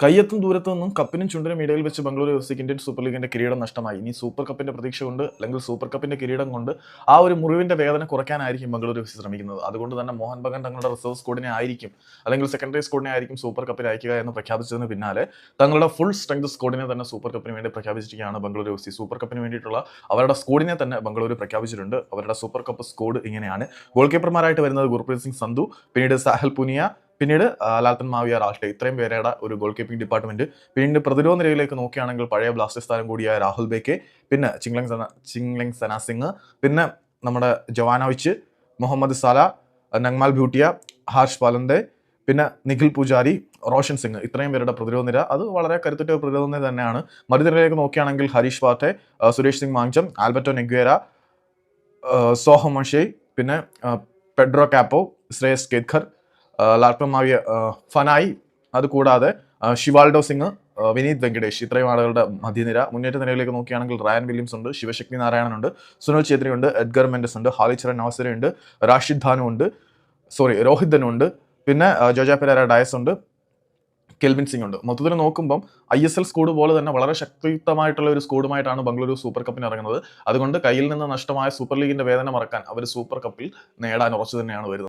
കയ്യെത്തും ദൂരത്തു നിന്നും കപ്പിനും ചുണ്ടിനും ഇടയിൽ വെച്ച് ബംഗളൂരു എഫ് ഇന്ത്യൻ സൂപ്പർ ലീഗിന്റെ കിരീടം നഷ്ടമായി. ഇനി സൂപ്പർ കപ്പിന്റെ പ്രതീക്ഷ കൊണ്ട് അല്ലെങ്കിൽ സൂപ്പർ കപ്പിന്റെ കിരീടം കൊണ്ട് ആ ഒരു മുറിവിന്റെ വേദന കുറയ്ക്കാനായിരിക്കും ബംഗളൂരു എഫ് ശ്രമിക്കുന്നത്. അതുകൊണ്ട് തന്നെ മോഹൻ ബഗാൻ തങ്ങളുടെ റിസർവ് സ്ക്വാഡിനെ ആയിരിക്കും അല്ലെങ്കിൽ സെക്കൻഡറി സ്ക്വാഡിനെ ആയിരിക്കും സൂപ്പർ കപ്പിൽ അയക്കുക എന്ന് പ്രഖ്യാപിച്ചതിന് പിന്നാലെ തങ്ങളുടെ ഫുൾ സ്ട്രെങ്ത് സ്ക്വാഡിനെ തന്നെ സൂപ്പർ കപ്പിന് വേണ്ടി പ്രഖ്യാപിച്ചിരിക്കുകയാണ് ബംഗളൂരു എഫ്. സൂപ്പർ കപ്പിന് വേണ്ടിയിട്ടുള്ള അവരുടെ സ്ക്വാഡിനെ തന്നെ ബംഗളൂരു പ്രഖ്യാപിച്ചിട്ടുണ്ട്. അവരുടെ സൂപ്പർ കപ്പ് സ്ക്വാഡ് ഇങ്ങനെയാണ്: ഗോൾ കീപ്പർമാരായിട്ട് വരുന്നത് ഗുർപ്രീത് സിംഗ് സന്ധു, പിന്നീട് സാഹൽ പുനിയ, പിന്നീട് ലാൽത്തൻ മാവിയ റാഷ്ടെ. ഇത്രയും പേരുടെ ഒരു ഗോൾ കീപ്പിംഗ് ഡിപ്പാർട്ട്മെന്റ്. പിന്നീട് പ്രതിരോധ നിരയിലേക്ക് നോക്കുകയാണെങ്കിൽ പഴയ ബ്ലാസ്റ്റേഴ്സ് താരം കൂടിയായ രാഹുൽ ബേക്കെ, പിന്നെ ചിങ്ലെങ് സന സിംഗ്, പിന്നെ നമ്മുടെ ജവാനോവിച്ച്, മുഹമ്മദ് സാല, നങ്മാൽ ഭൂട്ടിയ, ഹാർഷ് പാലന്തെ, പിന്നെ നിഖിൽ പൂജാരി, റോഷൻ സിംഗ്. ഇത്രയും പേരുടെ പ്രതിരോധ നിര അത് വളരെ കരുത്തുറ്റ പ്രതിരോധ നിര തന്നെയാണ്. മറുനിരയിലേക്ക് നോക്കുകയാണെങ്കിൽ ഹരീഷ് വാത്തെ, സുരേഷ് സിംഗ് മാങ്ചം, ആൽബർട്ടോ നെഗ്വേര, സോഹം മഷേ, പിന്നെ പെഡ്രോ കാപ്പോ, ശ്രേയസ് കേത്കർ, ലാൽട്ടൻ മാവിയ, ഫനായി, അതുകൂടാതെ ഷിവാൾഡോ സിംഗ്, വിനീത് വെങ്കടേഷ്. ഇത്രയും ആളുകളുടെ മധ്യനിര. മുന്നേറ്റ നിരയിലേക്ക് നോക്കുകയാണെങ്കിൽ റയാൻ വില്യംസ് ഉണ്ട്, ശിവശക്തി നാരായണൻ ഉണ്ട്, സുനിൽ ഛേത്രി ഉണ്ട്, എഡ്ഗർ മെൻഡസ് ഉണ്ട്, ഹാലിച്ചറൻ നവാസര ഉണ്ട്, റാഷിദ് ഖാനും ഉണ്ട്, രോഹിത് ധനു ഉണ്ട്, പിന്നെ ജോജ പെരേര ഡയസ് ഉണ്ട്, കെൽവിൻ സിംഗ് ഉണ്ട്. മൊത്തത്തിൽ നോക്കുമ്പം ISL സ്ക്വാഡ് പോലെ തന്നെ വളരെ ശക്തിയുക്തമായിട്ടുള്ള ഒരു സ്ക്വാഡുമായിട്ടാണ് ബംഗളൂരു സൂപ്പർ കപ്പിന് ഇറങ്ങുന്നത്. അതുകൊണ്ട് കയ്യിൽ നിന്ന് നഷ്ടമായ സൂപ്പർ ലീഗിന്റെ വേദന മറക്കാൻ അവർ സൂപ്പർ കപ്പിൽ നേടാൻ ഉറച്ചു തന്നെയാണ് വരുന്നത്.